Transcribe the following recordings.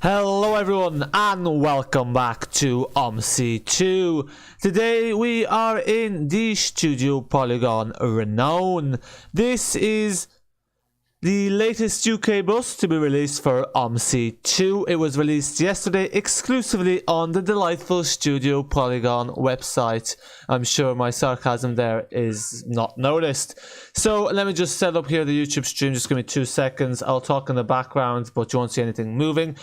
Hello everyone and welcome back to Omsi 2. Today we are in the Studio Polygon Renown. This is the latest UK bus to be released for Omsi 2. It was released yesterday exclusively on the delightful Studio Polygon website. I'm sure my sarcasm there is not noticed. So let me just set up here the YouTube stream. Just give me 2 seconds. I'll talk in the background, but you won't see anything moving.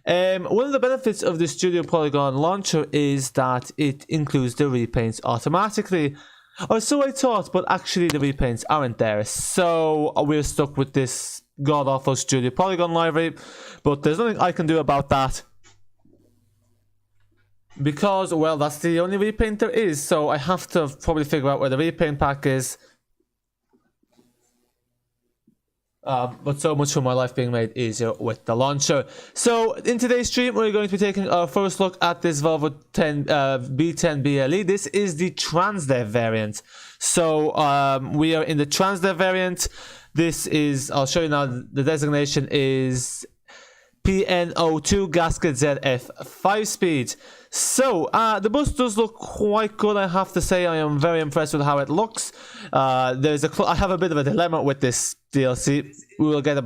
One of the benefits of the Studio Polygon launcher is that it includes the repaints automatically. Or so I thought, but actually the repaints aren't there. So we're stuck with this god-awful Studio Polygon library. But there's nothing I can do about that. Because, well, that's the only repaint there is. So I have to probably figure out where the repaint pack is. But so much for my life being made easier with the launcher. So in today's stream we're going to be taking our first look at this Volvo B10BLE. This is the Transdev variant. So we are in the Transdev variant. This is, I'll show you now, the designation is PN02 gasket ZF 5-speed. So the bus does look quite good, I have to say. I am very impressed with how it looks. I have a bit of a dilemma with this DLC. We'll get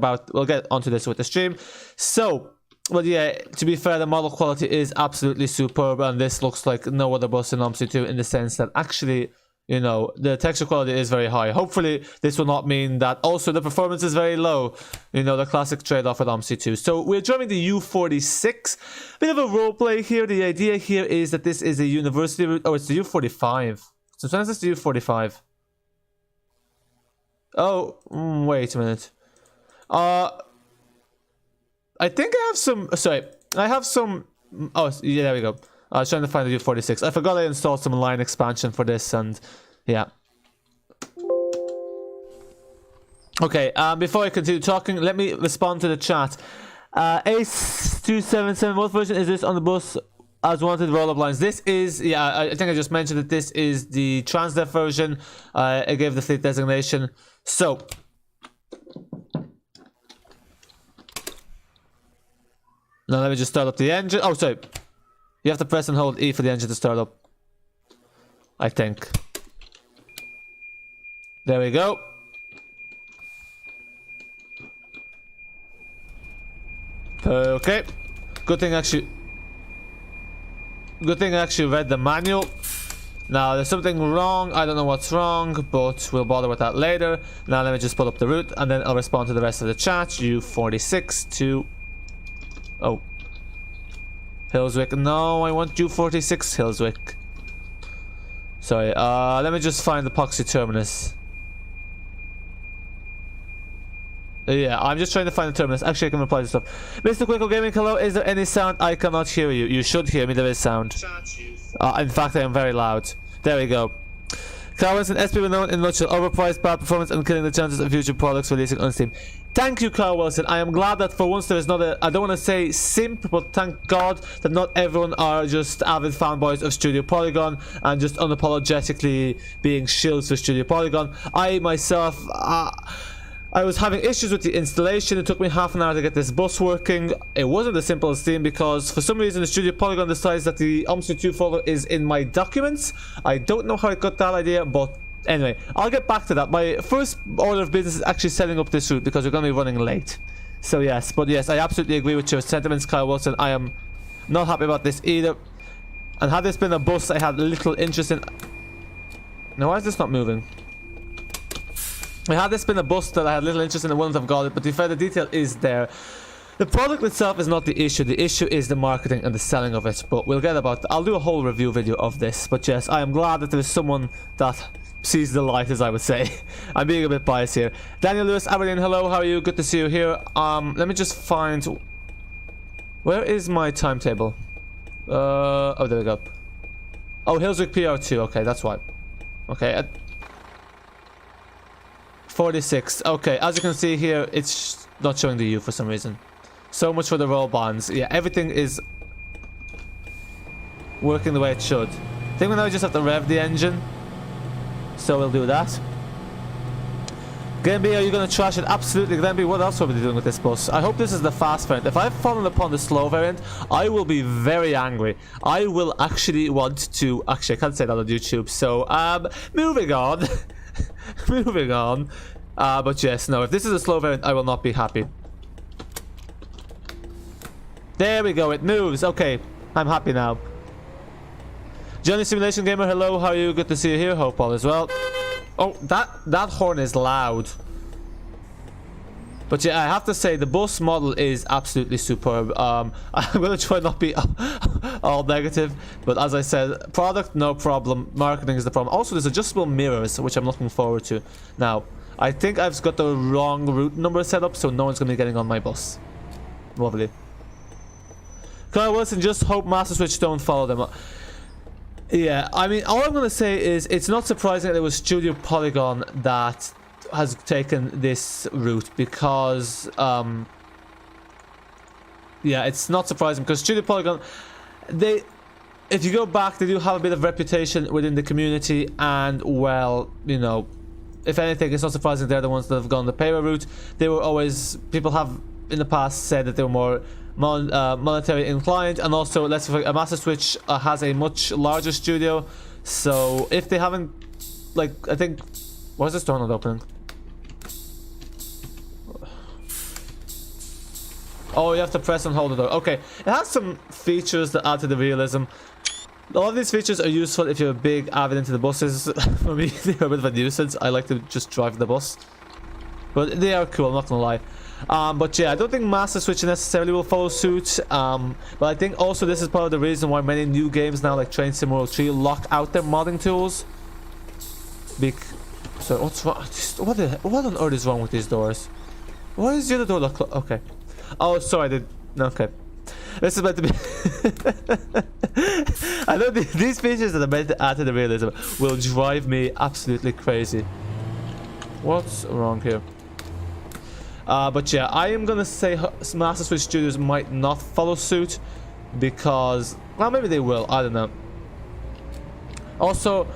onto this with the stream. So, well, yeah, to be fair, the model quality is absolutely superb, and this looks like no other bus in Omsi 2 in the sense that actually, you know, the texture quality is very high. Hopefully, this will not mean that also the performance is very low. You know, the classic trade-off with Omsi 2. So we're driving the U46. Bit of a roleplay here. The idea here is that this is a university route. Oh, it's the U45. So sometimes it's the U45. Oh, wait a minute. I think I have some. Sorry, I have some. Oh, yeah, there we go. I was trying to find the U46. I forgot I installed some line expansion for this, and yeah. Okay, before I continue talking, let me respond to the chat. Ace277, what version is this on the bus as wanted roll-up lines? This is, yeah, I think I just mentioned that this is the Transdev version. I gave the fleet designation. So, now let me just start up the engine. Oh, sorry. You have to press and hold E for the engine to start up, I think. There we go. Okay. Good thing I actually read the manual. Now there's something wrong. I don't know what's wrong, but we'll bother with that later. Now let me just pull up the route and then I'll respond to the rest of the chat. U46 to... Oh. Hillswick. No, I want U46 Hillswick. Sorry, let me just find the Epoxy Terminus. Yeah, I'm just trying to find the terminus. Actually, I can reply to stuff. Mr. Quickle Gaming, hello. Is there any sound? I cannot hear you. You should hear me. There is sound. In fact, I am very loud. There we go. Carl Wilson, SP Renown in a nutshell. Overpriced, bad performance, and killing the chances of future products releasing on Steam. Thank you, Carl Wilson. I am glad that for once there is not a... I don't want to say simp, but thank God that not everyone are just avid fanboys of Studio Polygon and just unapologetically being shills for Studio Polygon. I myself... I was having issues with the installation. It took me half an hour to get this bus working. It wasn't as simple as Steam because for some reason the Studio Polygon decides that the Omsi 2 folder is in my documents. I don't know how I got that idea, but anyway, I'll get back to that. My first order of business is actually setting up this route because we're going to be running late. So yes, but yes, I absolutely agree with your sentiments, Kyle Wilson. I am not happy about this either. And had this been a bus I had little interest in... Now why is this not moving? Had this been a bus that I had little interest in, I wouldn't have got it, but to be fair, the detail is there. The product itself is not the issue is the marketing and the selling of it, but we'll get about that. I'll do a whole review video of this, but yes, I am glad that there is someone that sees the light, as I would say. I'm being a bit biased here. Daniel Lewis, Aberdeen, hello, how are you? Good to see you here. Let me just find... Where is my timetable? Oh, there we go. Oh, Hillswick PR2, okay, that's why. Okay, 46. Okay, as you can see here, it's not showing the U for some reason. So much for the roll bonds. Yeah, everything is working the way it should. I think we now just have to rev the engine. So we'll do that. Glenby, are you going to trash it? Absolutely, Glenby. What else are we doing with this bus? I hope this is the fast variant. If I've fallen upon the slow variant, I will be very angry. I will actually want to... Actually, I can't say that on YouTube. So, moving on. Moving on. But yes, no. If this is a slow variant, I will not be happy. There we go. It moves. Okay. I'm happy now. Johnny Simulation Gamer, hello. How are you? Good to see you here. Hope all is well. Oh, that horn is loud. But yeah, I have to say the bus model is absolutely superb. I'm gonna try not be all negative, but as I said, product no problem, marketing is the problem. Also, there's adjustable mirrors, which I'm looking forward to. Now, I think I've got the wrong route number set up, so no one's gonna be getting on my bus. Lovely. Kyle Wilson, just hope Master Switch don't follow them. Yeah, I mean, all I'm going to say is it's not surprising that it was Studio Polygon that has taken this route because, yeah, it's not surprising because Studio Polygon, if you go back, they do have a bit of reputation within the community and, well, you know, if anything, it's not surprising they're the ones that have gone the payroll route. They were always, people have in the past said that they were more monetary inclined, and also let's forget, a Master Switch has a much larger studio, so if they haven't, like, I think, why is this door not opening? Oh, you have to press and hold the door. Okay, it has some features that add to the realism. A lot of these features are useful if you're a big avid into the buses. For me, they're a bit of a nuisance. I like to just drive the bus, but they are cool, I'm not gonna lie. But yeah, I don't think Master Switch necessarily will follow suit, but I think also this is part of the reason why many new games now, like Train Sim World 3, lock out their modding tools. So what's wrong? What on earth is wrong with these doors? Why is the other door locked? Okay. Oh, sorry, okay. This is meant to be... I know these features that are meant to add to the realism will drive me absolutely crazy. What's wrong here? But yeah, I am gonna say Master Switch Studios might not follow suit because, well, maybe they will, I don't know. Also,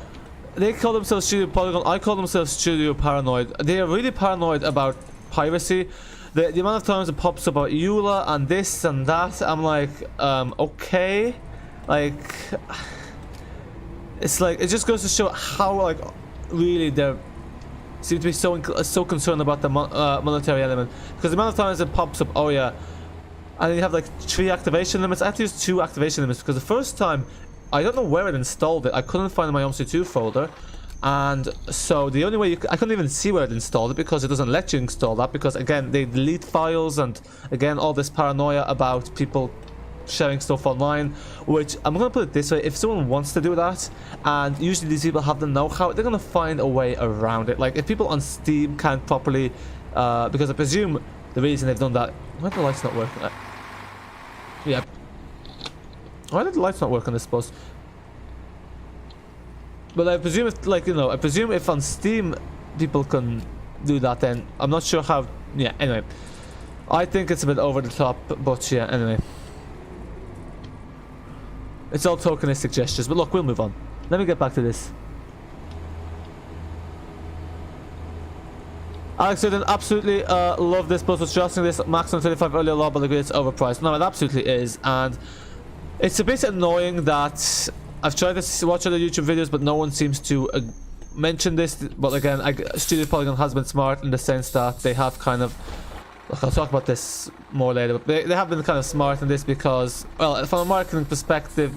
they call themselves Studio Polygon, I call themselves Studio Paranoid. They are really paranoid about piracy. The amount of times it pops up about EULA and this and that, I'm like, okay. Like, it's like, it just goes to show how, like, really they're seem to be so concerned about the monetary element, because the amount of times it pops up, oh yeah, and then you have like 3 activation limits. I have to use 2 activation limits because the first time I don't know where it installed it. I couldn't find my Omsi 2 folder, and so the only way I couldn't even see where it installed it because it doesn't let you install that, because again they delete files, and again all this paranoia about people sharing stuff online, which I'm gonna put it this way, if someone wants to do that, and usually these people have the know-how, they're gonna find a way around it. Like if people on Steam can't properly, because I presume the reason they've done that, why are the lights not working? Yeah, why did the lights not work on this bus? But I presume if, like, you know, I presume if on Steam people can do that, then I'm not sure how. Yeah, anyway, I think it's a bit over the top, but yeah, anyway. It's all tokenistic gestures, but look, we'll move on. Let me get back to this. Alex Addon, absolutely love this bus. Was adjusting this maximum 25 earlier law, but agree it's overpriced. No, it absolutely is, and it's a bit annoying that I've tried to watch other YouTube videos, but no one seems to mention this. But again, Studio Polygon has been smart in the sense that they have kind of... Look, I'll talk about this more later, but they have been kind of smart in this because, well, from a marketing perspective,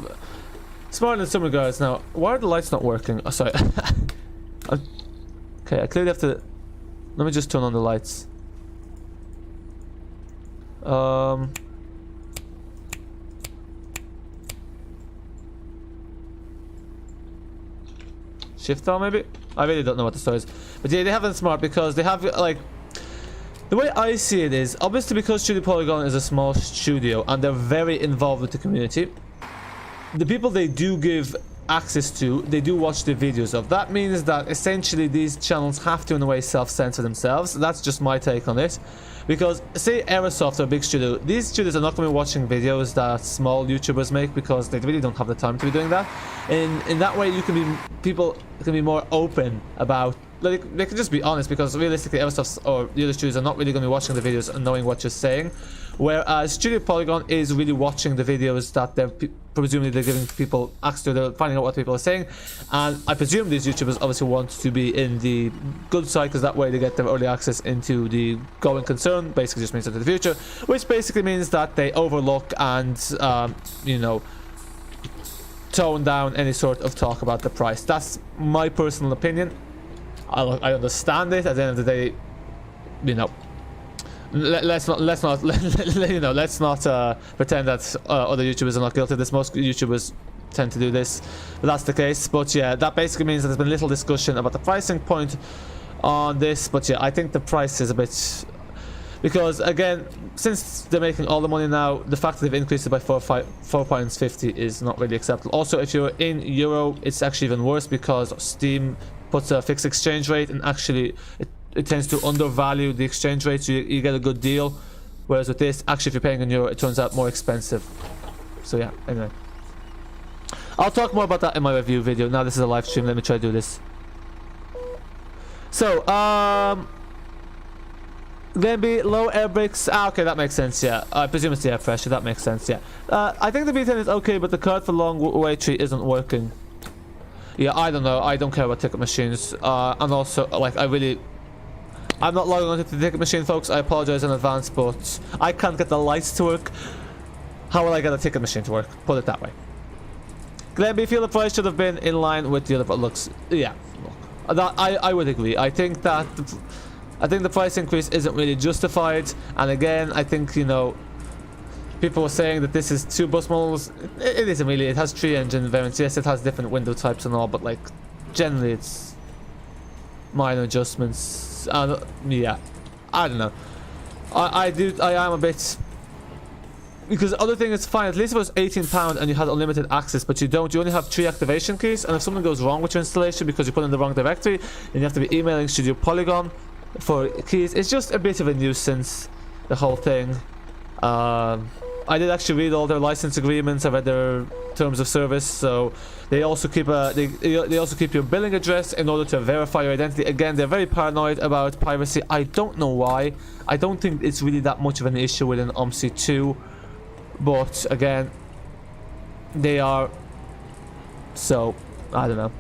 smart in some regards. Now, why are the lights not working? Oh, sorry. Okay, I clearly have to... Let me just turn on the lights. Shift down, maybe? I really don't know what the story is. But yeah, they have been smart because they have, like... The way I see it is, obviously because Studio Polygon is a small studio and they're very involved with the community, the people they do give access to, they do watch the videos of. That means that essentially these channels have to in a way self-censor themselves. That's just my take on it. Because say Aerosoft are a big studio, these studios are not going to be watching videos that small YouTubers make because they really don't have the time to be doing that. In that way, you can be, people can be more open about like, they can just be honest, because realistically Eversoft or the other studios are not really going to be watching the videos and knowing what you're saying, whereas Studio Polygon is really watching the videos that presumably they're giving people access to. They're finding out what people are saying, and I presume these YouTubers obviously want to be in the good side, because that way they get their early access into the going concern. Basically just means into the future, which basically means that they overlook and you know, tone down any sort of talk about the price. That's my personal opinion. I understand it. At the end of the day, you know, let's not you know, let's not pretend that other YouTubers are not guilty of this. Most YouTubers tend to do this, but that's the case. But yeah, that basically means that there's been little discussion about the pricing point on this. But yeah, I think the price is a bit, because again, since they're making all the money now, the fact that they've increased it by £4.50 is not really acceptable. Also, if you're in Euro, it's actually even worse, because Steam puts a fixed exchange rate, and actually it tends to undervalue the exchange rate, so you get a good deal. Whereas with this, actually if you're paying in Euro, it turns out more expensive. So yeah, anyway, I'll talk more about that in my review video. Now this is a live stream, let me try to do this. So gonna be low air brakes. Okay, that makes sense. Yeah, I presume it's the air pressure. That makes sense. Yeah, I think the B10 is okay, but the card for long way tree isn't working. Yeah, I don't know. I don't care about ticket machines. And also, like, I'm not logging onto the ticket machine, folks. I apologize in advance, but I can't get the lights to work. How will I get a ticket machine to work? Put it that way. Glenn, you feel the price should have been in line with the other looks? Yeah, look, that I would agree. I think the price increase isn't really justified. And again, I think, you know, people were saying that this is 2 bus models. It isn't really. It has 3 engine variants. Yes, it has different window types and all, but like generally it's minor adjustments. Yeah, I don't know. I am a bit, because the other thing is fine. At least it was £18 and you had unlimited access, but you don't. You only have 3 activation keys, and if something goes wrong with your installation because you put in the wrong directory, then you have to be emailing Studio Polygon for keys. It's just a bit of a nuisance, the whole thing. I did actually read all their license agreements. I read their terms of service. So they also keep they also keep your billing address in order to verify your identity. Again, they're very paranoid about piracy. I don't know why. I don't think it's really that much of an issue within Omsi 2, but again, they are. So I don't know.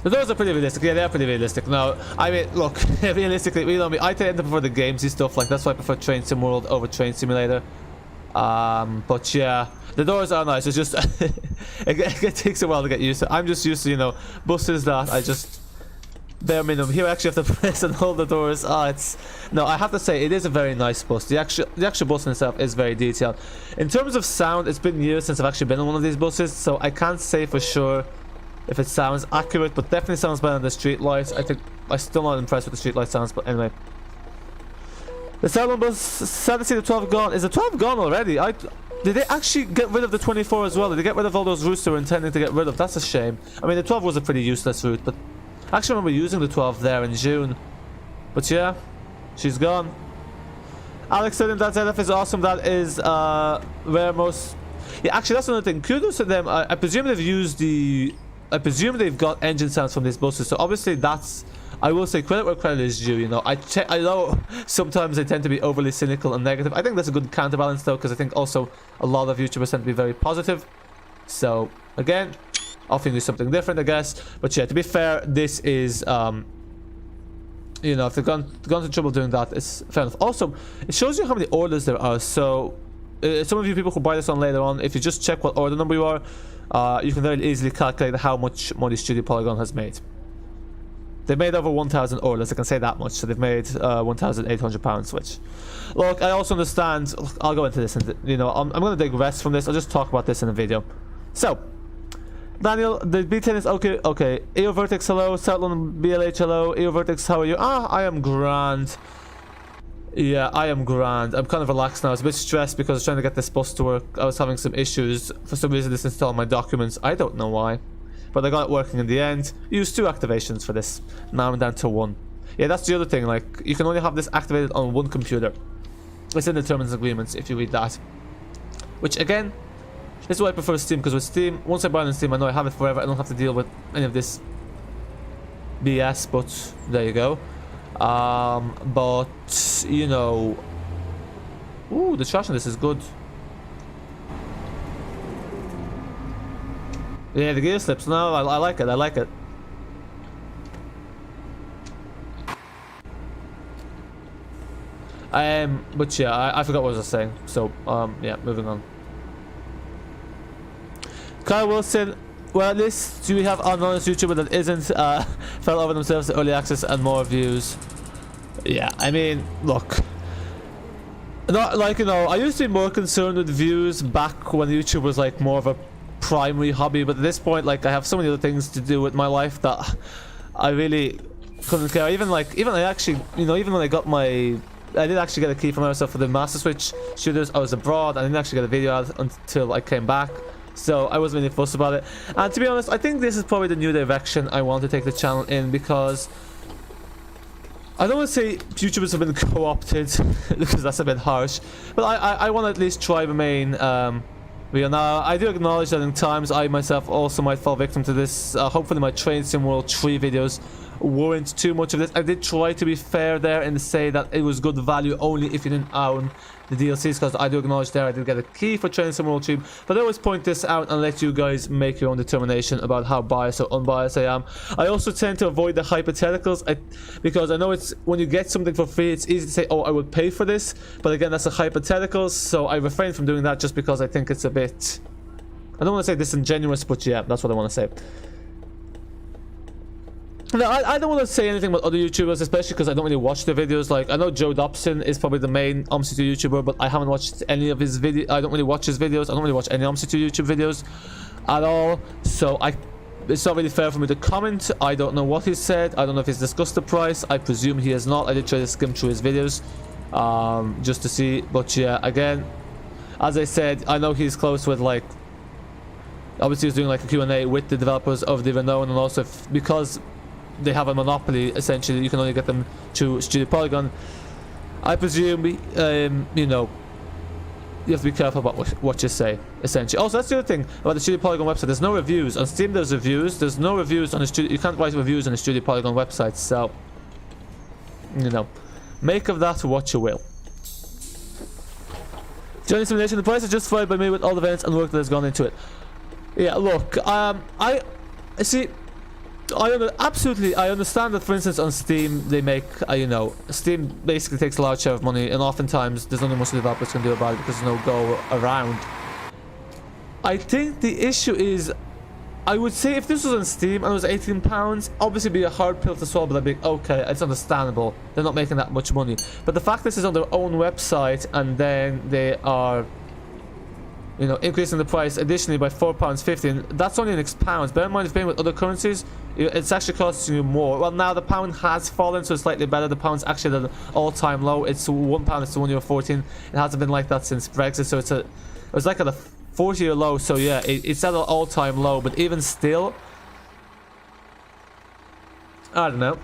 The doors are pretty realistic. Yeah, they are pretty realistic. No, I mean, look, realistically, you know me, I tend to prefer the gamesy stuff. Like, that's why I prefer Train Sim World over Train Simulator. But yeah, the doors are nice. It's just, it takes a while to get used to. I'm just used to, you know, buses that I just, bare minimum. Here I actually have to press and hold the doors. No, I have to say, it is a very nice bus. The actual bus in itself is very detailed. In terms of sound, it's been years since I've actually been on one of these buses, so I can't say for sure if it sounds accurate, but definitely sounds better than the street lights. I think I'm still not impressed with the street light sounds, but anyway. The Salon bus, sad to see the 12 gone. Is the 12 gone already? Did they actually get rid of the 24 as well? Did they get rid of all those routes they were intending to get rid of? That's a shame. I mean, the 12 was a pretty useless route, but I actually remember using the 12 there in June. But yeah, she's gone. Alex Studio ZF is awesome. That is where most. Yeah, actually, that's another thing. Kudos to them. I presume they've used the. I presume they've got engine sounds from these buses, so obviously that's, I will say, credit where credit is due. You know, I know sometimes they tend to be overly cynical and negative. I think that's a good counterbalance though, because I think also a lot of YouTubers tend to be very positive. So again, offering you something different, I guess. But yeah, to be fair, this is you know, if they've gone to trouble doing that, it's fair enough. Also, it shows you how many orders there are. So some of you people who buy this on later on, if you just check what order number you are, you can very easily calculate how much money Studio Polygon has made. They've made over 1,000 orders, I can say that much. So they've made £1,800, which, look, I also understand. Look, I'll go into this, and you know, I'm going to digress from this. I'll just talk about this in a video. So, Daniel, the B10 is okay. Okay, EO Vertex, hello. South London BLH, hello. EO Vertex, how are you? I am grand. Yeah, I am grand. I'm kind of relaxed now. I was a bit stressed because I was trying to get this bus to work. I was having some issues. For some reason, this installed my documents. I don't know why. But I got it working in the end. Used 2 activations for this. Now I'm down to 1. Yeah, that's the other thing. Like, you can only have this activated on 1 computer. It's in the terms and agreements if you read that. Which, again, This is why I prefer Steam, because with Steam, once I buy it on Steam, I know I have it forever. I don't have to deal with any of this BS, but there you go. But, you know... Ooh, the traction on this is good. Yeah, the gear slips. No, I like it. I like it. But yeah, I forgot what I was saying. So, yeah, moving on. Kyle Wilson. Well, at least do we have an honest YouTuber that isn't fell over themselves to early access and more views? Yeah, I mean, look. Not like, you know, I used to be more concerned with views back when YouTube was like more of a primary hobby, but at this point, like, I have so many other things to do with my life that I really couldn't care. Even I actually, you know, even when I got my, I did actually get a key for myself for the Master Switch shooters. I was abroad. I didn't actually get a video out until I came back, so I wasn't really fussed about it. And to be honest, I think this is probably the new direction I want to take the channel in, because I don't want to say YouTubers have been co-opted because that's a bit harsh, but I want to at least try remain real. Now, I do acknowledge that in times I myself also might fall victim to this. Hopefully my Train Sim World 3 videos weren't too much of this. I did try to be fair there and say that it was good value only if you didn't own the DLCs, because I do acknowledge there I did get a key for Train Sim World 3, but I always point this out and let you guys make your own determination about how biased or unbiased I am. I also tend to avoid the hypotheticals because I know it's when you get something for free, it's easy to say, oh, I would pay for this, but again, that's a hypothetical, so I refrain from doing that just because I think it's a bit, I don't want to say disingenuous, but yeah, that's what I want to say. No, I don't want to say anything about other YouTubers, especially because I don't really watch their videos. Like, I know Joe Dobson is probably the main Omsi2 YouTuber, but I haven't watched any of his videos. I don't really watch his videos. I don't really watch any Omsi2 YouTube videos at all. So it's not really fair for me to comment. I don't know what he said. I don't know if he's discussed the price. I presume he has not. I did try to skim through his videos just to see. But yeah, again, as I said, I know he's close with, like, obviously he's doing like a Q&A with the developers of the Renown, and also because they have a monopoly, essentially, you can only get them to Studio Polygon. I presume, you know, you have to be careful about what you say, essentially. Also, that's the other thing about the Studio Polygon website. There's no reviews. On Steam, there's reviews. There's no reviews on the Studio... You can't write reviews on the Studio Polygon website, so, you know, make of that what you will. Johnny Simulation, the price is justified by me with all the events and work that has gone into it. Yeah, look, I see... absolutely, I understand that, for instance, on Steam, they make, you know, Steam basically takes a large share of money, and oftentimes there's only much the developers can do about it because there's no go around. I think the issue is, I would say if this was on Steam and it was £18, obviously it'd be a hard pill to swallow, but I'd be like, okay, it's understandable. They're not making that much money. But the fact this is on their own website, and then they are, you know, increasing the price additionally by £4.50, that's only in pounds. Bear in mind, if you're paying with other currencies, it's actually costing you more. Well, now the pound has fallen, so it's slightly better. The pound's actually at an all-time low. It's £1, it's €1.14. It hasn't been like that since Brexit, so it was like at a 40-year low. So yeah, it's at an all-time low. But even still, I don't know.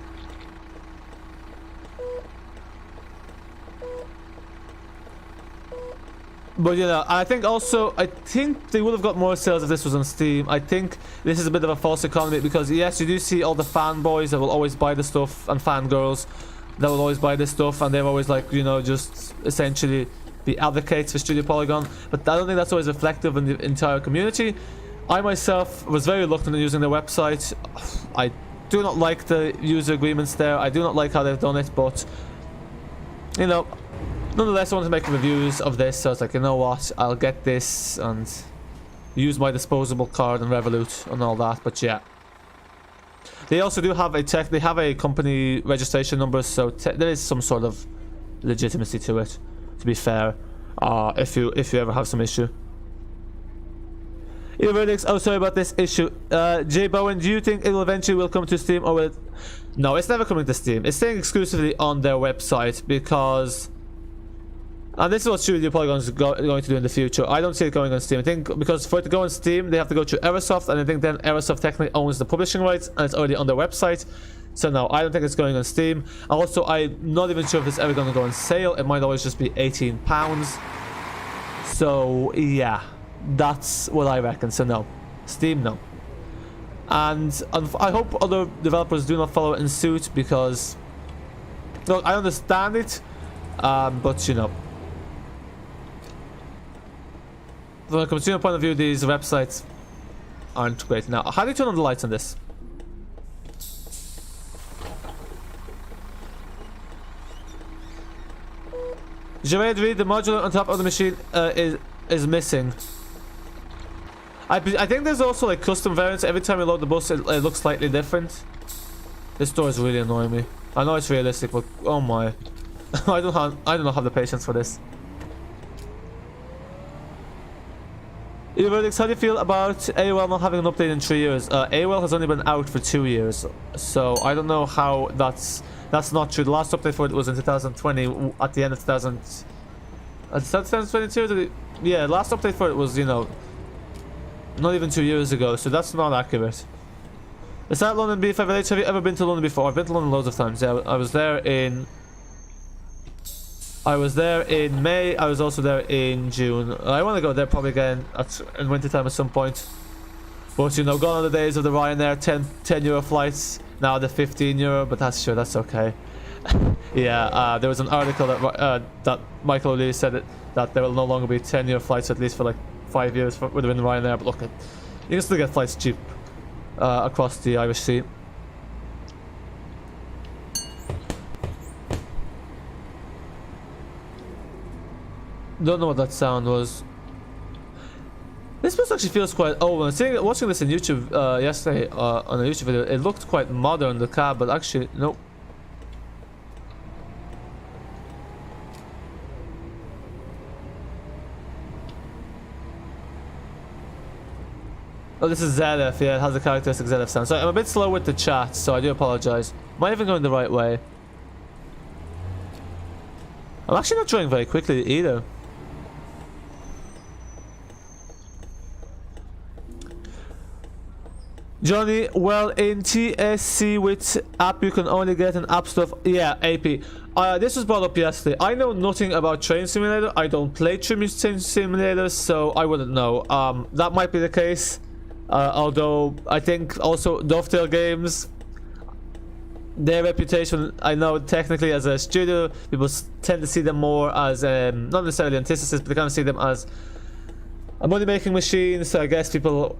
But you know, I think they would have got more sales if this was on Steam. I think this is a bit of a false economy, because yes, you do see all the fanboys that will always buy the stuff, and fangirls that will always buy this stuff, and they're always like, you know, just essentially be advocates for Studio Polygon. But I don't think that's always reflective in the entire community. I myself was very reluctant in using their website. I do not like the user agreements there. I do not like how they've done it, but you know, nonetheless, I wanted to make reviews of this, so I was like, you know what, I'll get this and use my disposable card and Revolut and all that. But yeah, they also do have they have a company registration number, so there is some sort of legitimacy to it, to be fair, if you ever have some issue. Your verdicts. Oh, sorry about this issue. J Bowen, do you think it will eventually come to Steam, or will it... No, it's never coming to Steam. It's staying exclusively on their website, because... And this is what Studio Polygon is going to do in the future. I don't see it going on Steam. I think because for it to go on Steam, they have to go through Aerosoft, and I think then Aerosoft technically owns the publishing rights, and it's already on their website. So no, I don't think it's going on Steam. Also, I'm not even sure if it's ever going to go on sale. It might always just be £18. So yeah, That's what I reckon. So no, Steam, no. And I hope other developers do not follow in suit, because look, I understand it, but you know, from a consumer point of view, these websites aren't great. Now, how do you turn on the lights on this? Jared, read the module on top of the machine is missing. I think there's also like custom variants. Every time you load the bus, it looks slightly different. This door is really annoying me. I know it's realistic, but oh my, I don't have the patience for this. How do you feel about AOL not having an update in 3 years? AOL has only been out for 2 years, so I don't know how that's not true. The last update for it was in 2020, at the end of 2022. Yeah, last update for it was, you know, not even 2 years ago, so that's not accurate. Is that London B5 Village? Have you ever been to London before? I've been to London loads of times. Yeah, I was there in May. I was also there in June. I want to go there probably again in wintertime at some point. But you know, gone are the days of the Ryanair 10 euro flights. Now they're 15 euro, but that's sure, that's okay. Yeah, there was an article that Michael O'Leary said that there will no longer be 10 euro flights, at least for like 5 years within Ryanair. But look, you can still get flights cheap across the Irish Sea. Don't know what that sound was. This bus actually feels quite old. When watching this in YouTube yesterday on a YouTube video, it looked quite modern, the cab, but actually, nope. Oh, this is ZF, yeah, it has the characteristic ZF sound. So I'm a bit slow with the chat, so I do apologize. Am I even going the right way? I'm actually not driving very quickly either. Johnny, well, in TSC with app you can only get an app stuff. Yeah, AP. This was brought up yesterday. I know nothing about Train Simulator. I don't play Train Simulator, so I wouldn't know. That might be the case. Although I think also Dovetail Games, their reputation, I know technically as a studio, people tend to see them more as not necessarily antithesis, but they kind of see them as a money-making machine. So I guess people,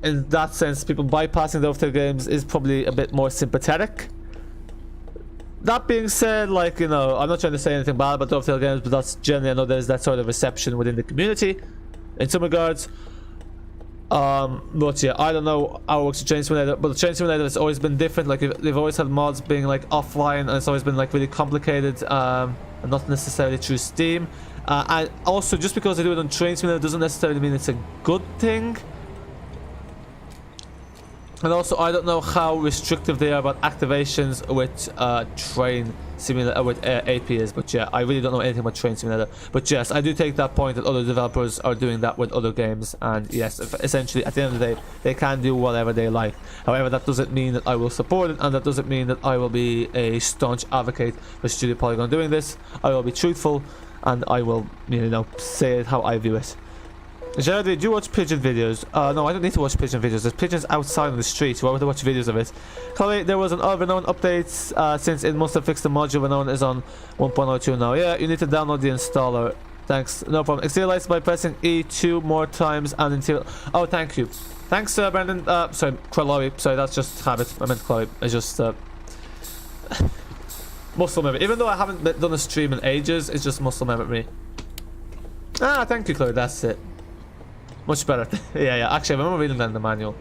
in that sense, people bypassing Dovetail Games is probably a bit more sympathetic. That being said, like, you know, I'm not trying to say anything bad about Dovetail Games, but that's generally, I know there's that sort of reception within the community in some regards. But yeah, I don't know how it works with Train Simulator, but the Train Simulator has always been different. Like, they've always had mods being like offline, and it's always been like really complicated, and not necessarily through Steam. And also, just because they do it on Train Simulator doesn't necessarily mean it's a good thing. And also, I don't know how restrictive they are about activations with Train Simulator, with AP is. But yeah, I really don't know anything about Train Simulator. But yes, I do take that point that other developers are doing that with other games. And yes, essentially, at the end of the day, they can do whatever they like. However, that doesn't mean that I will support it, and that doesn't mean that I will be a staunch advocate for Studio Polygon doing this. I will be truthful, and I will, you know, say it how I view it. Jared, do you watch pigeon videos? No, I don't need to watch pigeon videos. There's pigeons outside on the street. Why would I watch videos of it? Chloe, there was an Renown update since it must have fixed the module. Renown is on 1.02 now. Yeah, you need to download the installer. Thanks. No problem. Exterior lights by pressing E2 more times and interior. Oh, thank you. Thanks, Brandon. Sorry, Chloe. Sorry, that's just habit. I meant Chloe. It's just muscle memory. Even though I haven't done a stream in ages, it's just muscle memory. Ah, thank you, Chloe. That's it. Much better. Yeah. Actually, I remember reading that in the manual.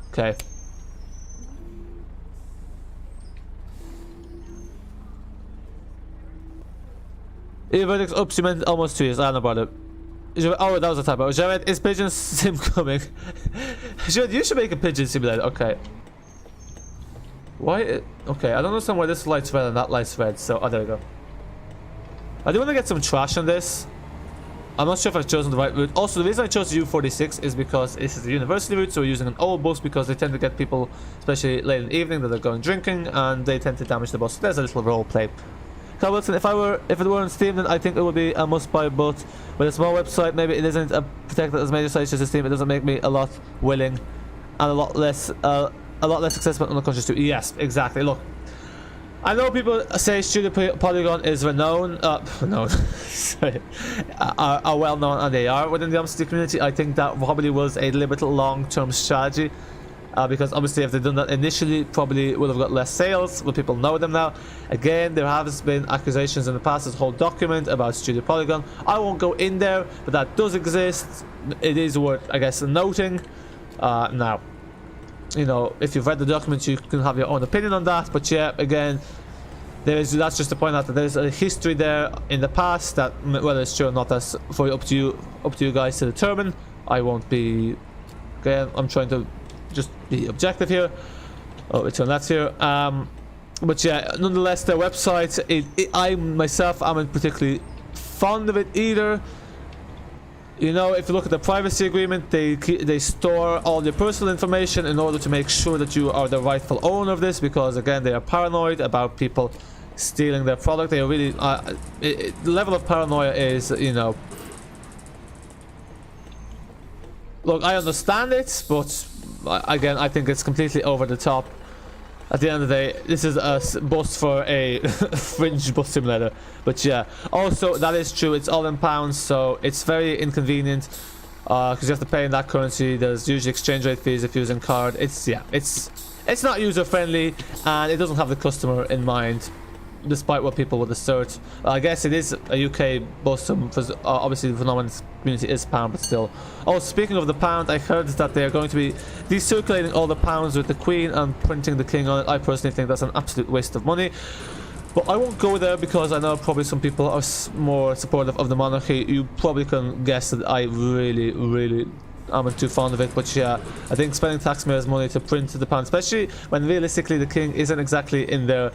Okay. Verdict's up, she meant almost 2 years. I don't know about it. Oh, that was a typo. Jared, is Pigeon Sim coming? Jared, you should make a Pigeon Simulator. Okay. Why? Okay, I don't understand why this light's red and that light's red. So, oh, there we go. I do want to get some trash on this. I'm not sure if I've chosen the right route. Also, the reason I chose the U46 is because this is the university route, so we're using an old bus because they tend to get people, especially late in the evening, that are going drinking, and they tend to damage the bus. So there's a little role play. Carl Wilson, if it were on Steam, then I think it would be a must-buy. But with a small website, maybe it isn't protected as major sites as Steam. It doesn't make me a lot willing and a lot less accessible in other countries too. Yes, exactly. Look, I know people say Studio Polygon is renowned, sorry, are well known, and they are within the Omsi community. I think that probably was a little long-term strategy, because obviously if they'd done that initially, probably would have got less sales, but people know them now. Again, there has been accusations in the past, this whole document about Studio Polygon. I won't go in there, but that does exist. It is worth, I guess, noting. Now, you know, if you've read the document, you can have your own opinion on that. But yeah, again, that's just to point out that there's a history there in the past that whether it's true or not, that's for up to you guys to determine. I won't be. Again, I'm trying to just be objective here. Oh, return that here. But yeah, nonetheless, their website. I myself, I'm particularly fond of it either. You know, if you look at the privacy agreement, they store all your personal information in order to make sure that you are the rightful owner of this, because again, they are paranoid about people stealing their product. They are really the level of paranoia is, you know, look, I understand it, but again, I think it's completely over the top. At the end of the day, this is a bus for a fringe bus simulator. But yeah, also that is true, it's all in pounds, so it's very inconvenient because you have to pay in that currency. There's usually exchange rate fees if you're using card. It's not user friendly, and it doesn't have the customer in mind, despite what people would assert. I guess it is a UK bus, obviously the phenomenon community is pound, but still. Oh, speaking of the pound, I heard that they are going to be decirculating all the pounds with the Queen and printing the King on it. I personally think that's an absolute waste of money, but I won't go there because I know probably some people are more supportive of the monarchy. You probably can guess that I really I'm too fond of it. But yeah, I think spending taxpayers' money to print the pound, especially when realistically the King isn't exactly in the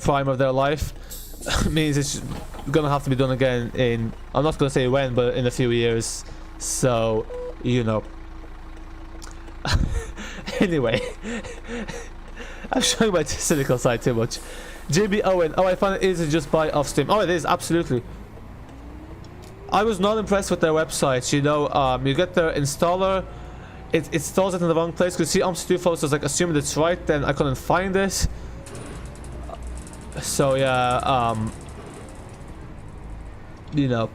prime of their life, means it's gonna have to be done again in, I'm not gonna say when, but in a few years. So, you know. Anyway, I'm showing my cynical side too much. JB Owen, oh, I found it easy to just buy off Steam. Oh, it is, absolutely. I was not impressed with their website. You know, you get their installer, it installs it in the wrong place. Because see, Omsi photos was like assuming it's right, then I couldn't find it. So yeah, you know,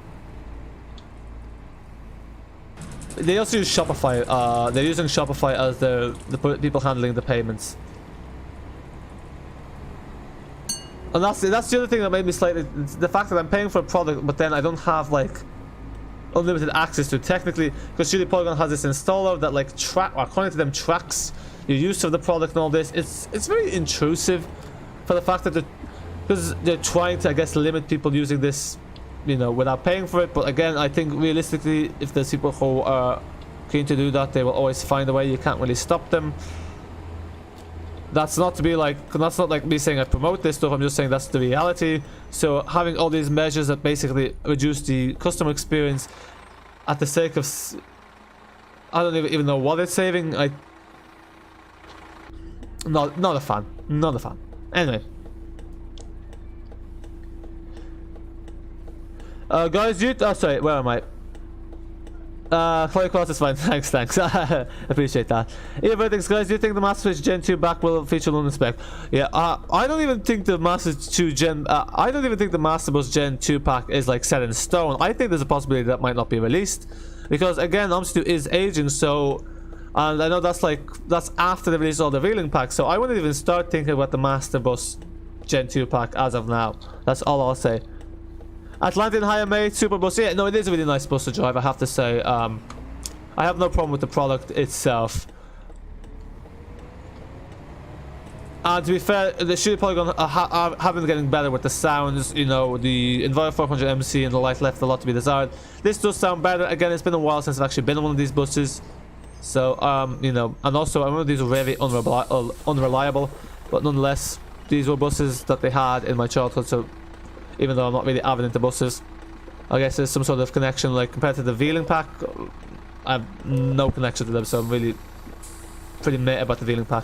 they also use Shopify. They're using Shopify as the people handling the payments, and that's the other thing that made me slightly, the fact that I'm paying for a product, but then I don't have like unlimited access to it technically, because Studio Polygon has this installer that like according to them tracks your use of the product and all this. It's very intrusive for the fact that because they're trying to, I guess, limit people using this, you know, without paying for it. But again, I think realistically, if there's people who are keen to do that, they will always find a way. You can't really stop them. That's not like me saying I promote this stuff. I'm just saying that's the reality. So having all these measures that basically reduce the customer experience at the sake of, I don't even know what it's saving. Not a fan. Not a fan. Anyway. Guys, oh sorry, where am I? Fly Cross is fine, thanks. Appreciate that. Yeah, verdicts, guys, do you think the Master Switch Gen 2 back will feature London spec? Yeah, I don't even think the Master 2 Gen, I don't even think the Master Bus Gen 2 pack is like set in stone. I think there's a possibility that might not be released. Because again, Omsi 2 is aging, so, and I know that's after they release all the reeling packs, so I wouldn't even start thinking about the Master Bus Gen 2 pack as of now. That's all I'll say. Atlantean Higher Mate Super Bus. Yeah, no, it is a really nice bus to drive, I have to say. I have no problem with the product itself. And to be fair, the Studio Polygon have been getting better with the sounds. You know, the Enviro 400 MC and the light left a lot to be desired. This does sound better. Again, it's been a while since I've actually been on one of these buses. So, you know, and also I remember these were very unreliable. But nonetheless, these were buses that they had in my childhood, so even though I'm not really avid into buses, I guess there's some sort of connection. Like compared to the Veeling pack, I have no connection to them, so I'm really pretty meh about the Veeling pack.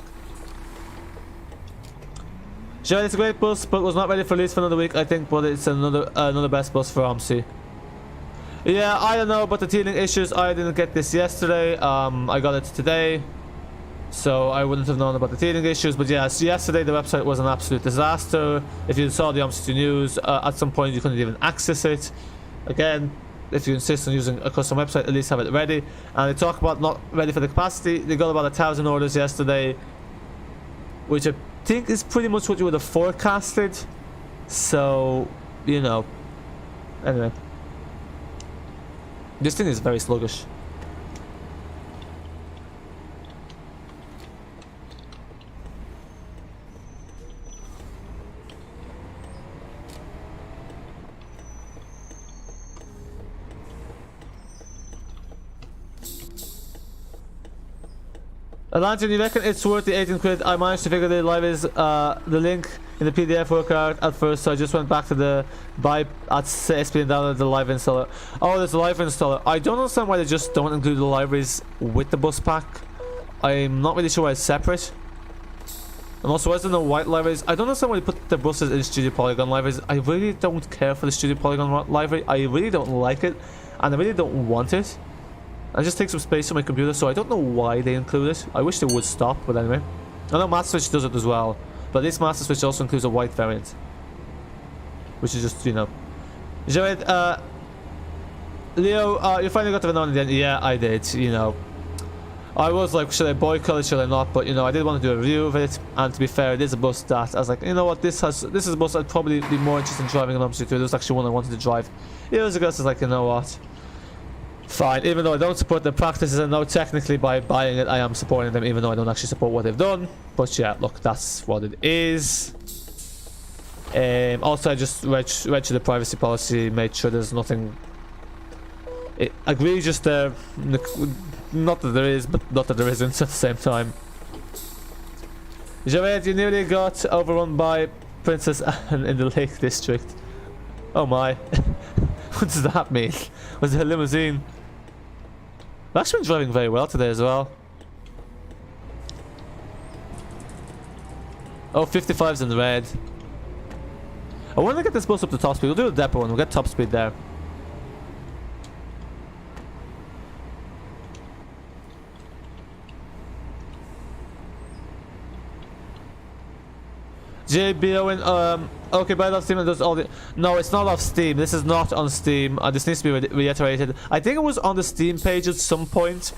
Sure, it's a great bus, but was not ready for release for another week, I think, but it's another best bus for Omsi. Yeah, I don't know about the teething issues. I didn't get this yesterday. I got it today, so I wouldn't have known about the teething issues. But yes, yesterday the website was an absolute disaster. If you saw the Omsi news, at some point you couldn't even access it. Again, if you insist on using a custom website, at least have it ready. And they talk about not ready for the capacity. They got about 1,000 orders yesterday, which I think is pretty much what you would have forecasted. So, you know, anyway, this thing is very sluggish. Atlantean, you reckon it's worth the 18 quid? I managed to figure the live is the link in the PDF workout at first, so I just went back to the buy at SP and downloaded the live installer. Oh, there's a live installer. I don't understand why they just don't include the libraries with the bus pack. I'm not really sure why it's separate. And also, why is there no white libraries? I don't understand why they put the buses in Studio Polygon libraries. I really don't care for the Studio Polygon library. I really don't like it, and I really don't want it. I just take some space on my computer, so I don't know why they include it. I wish they would stop, but anyway. I know Master Switch does it as well, but this Master Switch also includes a white variant, which is just, you know. Jared, Leo, you finally got to Renown again. Yeah, I did, you know. I was like, should I boycott it, should I not? But, you know, I did want to do a review of it, and to be fair, it is a bus that I was like, you know what, this is a bus I'd probably be more interested in driving an Omsi to. It was actually one I wanted to drive years ago, so I was like, you know what, fine. Even though I don't support their practices, and know technically by buying it I am supporting them, even though I don't actually support what they've done. But yeah, look, that's what it is. Also, I just read through the privacy policy, made sure there's nothing egregious there. Not that there is, but not that there isn't at the same time. Jared, you nearly got overrun by Princess Anne in the Lake District. Oh my. What does that mean? Was it a limousine? I've actually been driving very well today as well. Oh, 55's in red. I want to get this bus up to top speed. We'll do a depot one. We'll get top speed there. JB Owen, okay, buy it off Steam and does all the... No, it's not off Steam. This is not on Steam. This needs to be reiterated. I think it was on the Steam page at some point,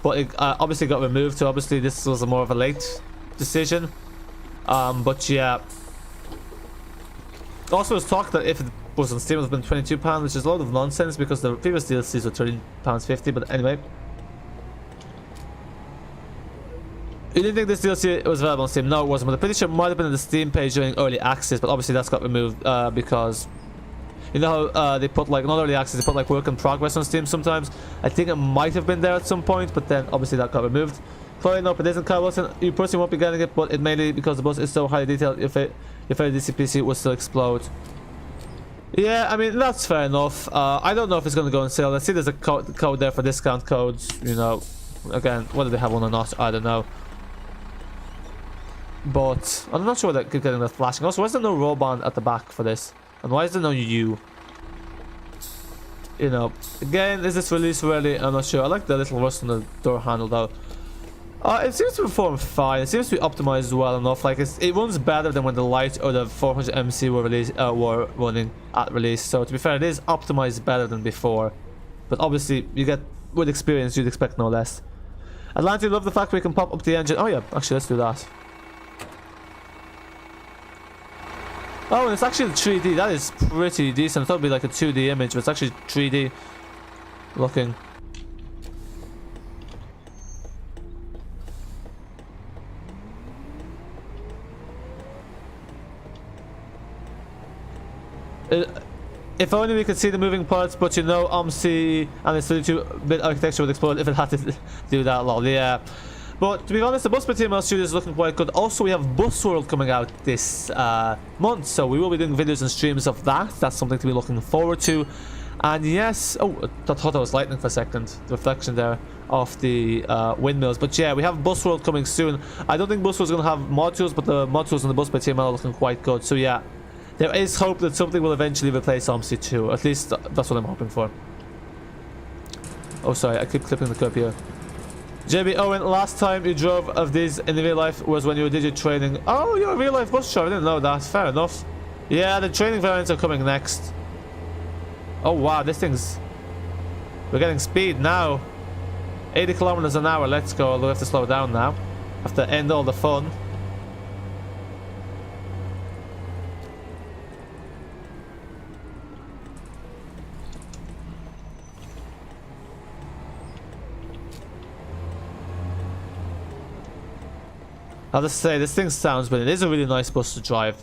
but it obviously got removed, so obviously this was more of a late decision. But yeah. Also, it's talk that if it was on Steam, it would have been £22, which is a lot of nonsense because the previous DLCs were £13.50, but anyway. You didn't think this DLC was available on Steam? No, it wasn't, but I'm pretty sure it might have been on the Steam page during early access, but obviously that's got removed because, you know how they put, like, not early access, they put like work in progress on Steam sometimes. I think it might have been there at some point, but then obviously that got removed. Chloe, nope, it isn't. Kyle Wilson, you personally won't be getting it, but it mainly because the bus is so highly detailed, if a DCPC would still explode. Yeah, I mean, that's fair enough. I don't know if it's going to go on sale. Let's see, there's a code there for discount codes, you know. Again, whether they have one or not, I don't know. But I'm not sure that could get that flashing. Also, why is there no roll band at the back for this? And why is there no U? You know, again, is this released early? I'm not sure. I like the little rust on the door handle though. It seems to perform fine. It seems to be optimized well enough. Like it runs better than when the light or the 400 MC were running at release. So to be fair, it is optimized better than before. But obviously, you get with experience, you'd expect no less. Atlantic, love the fact we can pop up the engine. Oh yeah, actually, let's do that. Oh, and it's actually 3D. That is pretty decent. I thought it'd be like a 2D image, but it's actually 3D looking. If only we could see the moving parts, but you know, Omsi and its 32-bit architecture would explode if it had to do that, lol. Yeah. But to be honest, the Bus TML Studio is looking quite good. Also, we have Bus World coming out this month, so we will be doing videos and streams of that. That's something to be looking forward to. And yes, oh, I thought that was lightning for a second. The reflection there of the windmills. But yeah, we have Bus World coming soon. I don't think Bus World's going to have mod tools, but the mod tools in the Bus by TML are looking quite good. So yeah, there is hope that something will eventually replace Omsi 2. At least that's what I'm hoping for. Oh, sorry, I keep clipping the curb here. JB Owen, last time you drove of these in real life was when you did your training. Oh, you're a real life bus driver. I didn't know that. Fair enough. Yeah, the training variants are coming next. Oh, wow, this thing's... We're getting speed now. 80 kilometers an hour. Let's go. We'll have to slow down now. Have to end all the fun. I'll just say, this thing sounds, but it is a really nice bus to drive.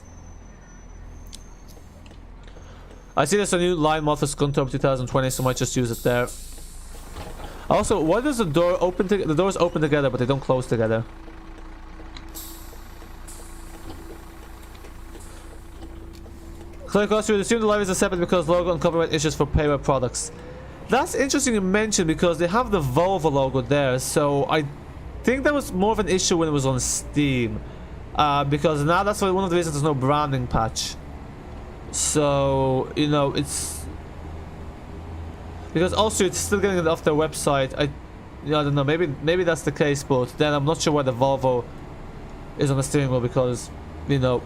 I see there's a new line mod for Scunthorpe 2020, so I might just use it there. Also, why does the door open? The doors open together, but they don't close together. Click also, you assume the live is accepted because logo and copyright issues for payware products. That's interesting you mentioned because they have the Volvo logo there, so I think that was more of an issue when it was on Steam. Because now that's one of the reasons there's no branding patch. So, you know, it's... Because also it's still getting it off their website. I don't know, maybe that's the case, but then I'm not sure why the Volvo is on the steering wheel because, you know,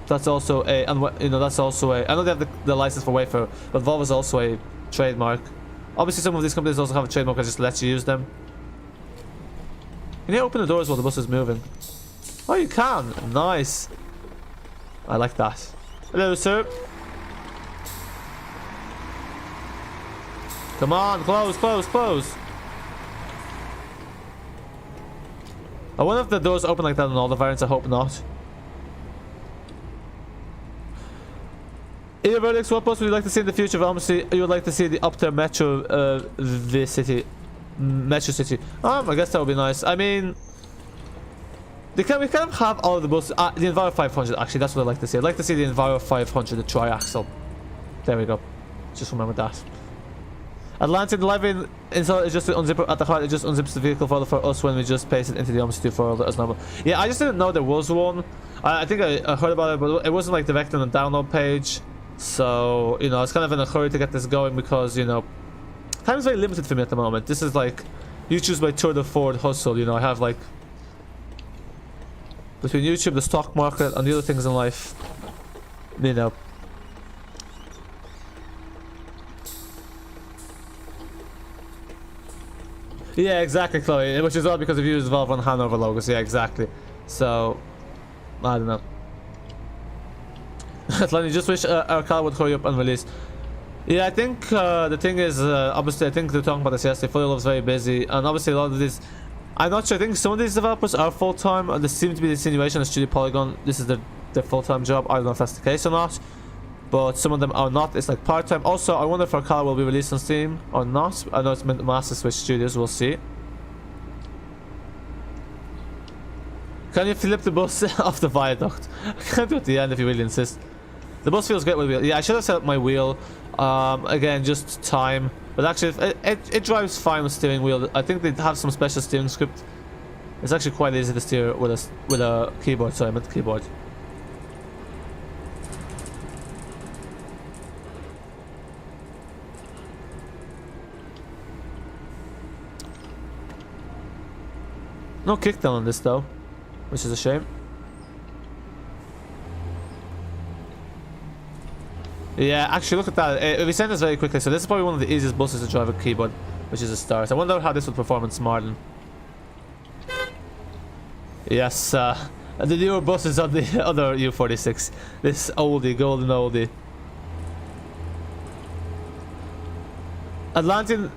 that's also a... And, you know, that's also a... I know they have the license for Wayfarer, but Volvo is also a trademark. Obviously some of these companies also have a trademark that just lets you use them. Can you open the doors while the bus is moving? Oh, you can. Nice. I like that. Hello, sir. Come on, close, close, close. I wonder if the doors open like that on all the variants. I hope not. Either verdicts, what bus would you like to see in the future of Omsi? You would like to see the Opter Metro City. Metro City. I guess that would be nice. I mean, we kind of have all of the buses. The Enviro 500, actually, that's what I'd like to see. I'd like to see the Enviro 500, the tri-axle. There we go. Just remember that. Atlantic, the live install is just to unzip at the heart. It just unzips the vehicle folder for us when we just paste it into the Omsi 2 folder as normal. Yeah, I just didn't know there was one. I think I heard about it, but it wasn't like directly on the download page. So, you know, I was kind of in a hurry to get this going because, you know, time is very limited for me at the moment. This is like, you choose my Tour de Ford hustle. You know, I have like, between YouTube, the stock market, and the other things in life, you know. Yeah, exactly, Chloe. Which is all because of you as well on Hanover logos. Yeah, exactly. So, I don't know. Atlanta, just wish our car would hurry up and release. Yeah, I think the thing is, obviously, I think they're talking about this yesterday. Fully Love's very busy, and obviously a lot of these, I'm not sure. I think some of these developers are full time, and there seems to be the insinuation of Studio Polygon. This is their full time job. I don't know if that's the case or not, but some of them are not. It's like part time. Also, I wonder if our car will be released on Steam or not. I know it's meant to Master Switch Studios. We'll see. Can you flip the bus off the viaduct? I can't do it at the end if you really insist. The bus feels great with wheel. Yeah, I should have set up my wheel. Again, just time. But actually, it drives fine with steering wheel. I think they have some special steering script. It's actually quite easy to steer with a keyboard. Sorry, I meant the keyboard. No kickdown on this though, which is a shame. Yeah, actually, look at that. We sent this very quickly, so this is probably one of the easiest buses to drive with keyboard, which is a start. I wonder how this would perform in Smarden. Yes, the newer buses on the other U46. This oldie, golden oldie. Atlantean,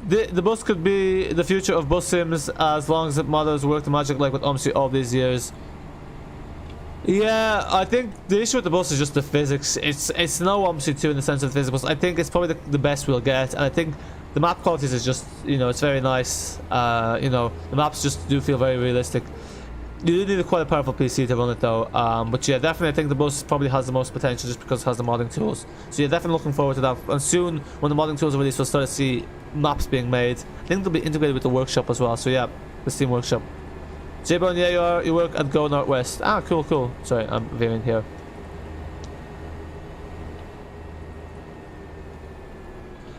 the bus could be the future of bus sims as long as the models work the magic like with Omsi all these years. Yeah, I think the issue with the bus is just the physics. It's no Omsi 2 in the sense of the physics. I think it's probably the best we'll get, and I think the map qualities is just, you know, it's very nice. You know, the maps just do feel very realistic. You do need quite a powerful PC to run it though. But yeah, definitely I think the bus probably has the most potential just because it has the modding tools. So yeah, definitely looking forward to that. And soon, when the modding tools are released, we'll start to see maps being made. I think they'll be integrated with the workshop as well. So yeah, the Steam workshop. J-Bone, yeah, you work at Go Northwest. Ah, cool. Sorry, I'm veering here.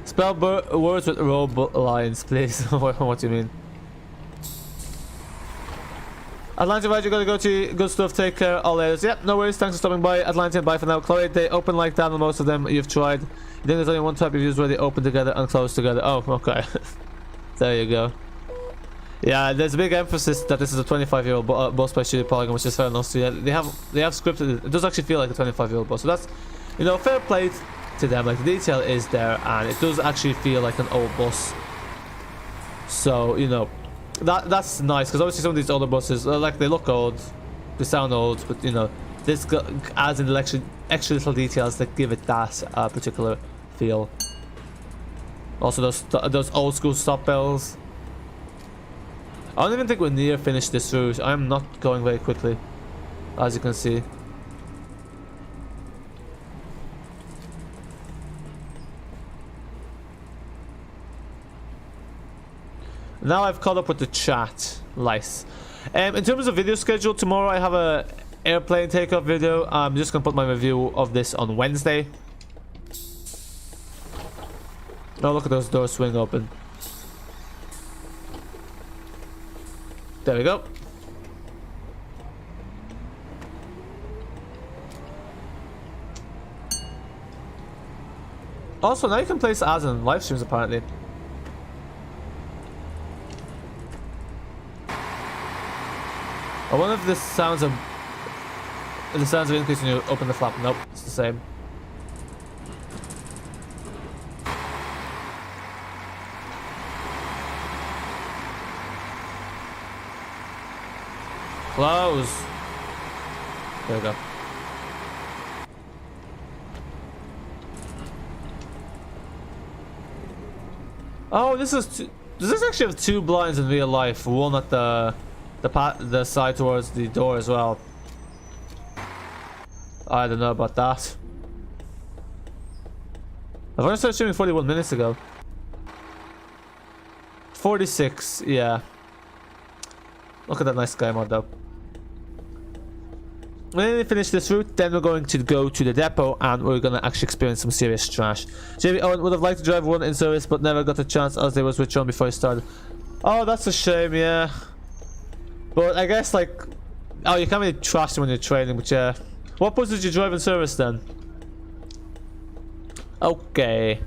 Spell words with row lines, please. What do you mean? Atlanta, right, you're gonna go to good stuff. Take care. All laters. Yep, no worries. Thanks for stopping by. Atlanta, bye for now. Chloe, they open like that on most of them you've tried. You think there's only one type of views where they open together and close together? Oh, okay. There you go. Yeah, there's a big emphasis that this is a 25-year-old boss by Studio Polygon, which is fair enough. So yeah, they have scripted it. It does actually feel like a 25-year-old boss. So that's, you know, fair play to them. Like the detail is there, and it does actually feel like an old boss. So you know. That's nice because obviously some of these older buses, like they look old, they sound old, but you know this adds in the extra little details that give it that particular feel. Also those old school stop bells. I don't even think we're near finished this route. I'm not going very quickly, as you can see. Now I've caught up with the chat. Nice. In terms of video schedule, tomorrow I have a airplane takeoff video. I'm just gonna put my review of this on Wednesday. Oh, look at those doors swing open. There we go. Also, now you can place ads in live streams apparently. I wonder if this sounds of increase when you open the flap. Nope, it's the same. Close. There we go. Oh, does this actually have two blinds in real life? One at the side towards the door as well. I don't know about that. I've only started shooting 41 minutes ago. 46, yeah. Look at that nice sky mod though. When we finish this route, then we're going to go to the depot and we're going to actually experience some serious trash. JB Owen would have liked to drive one in service but never got the chance as they were switched on before he started. Oh, that's a shame, yeah. But I guess like, oh, you can't really trash them when you're training, but yeah. What bus did you drive in service then? Okay.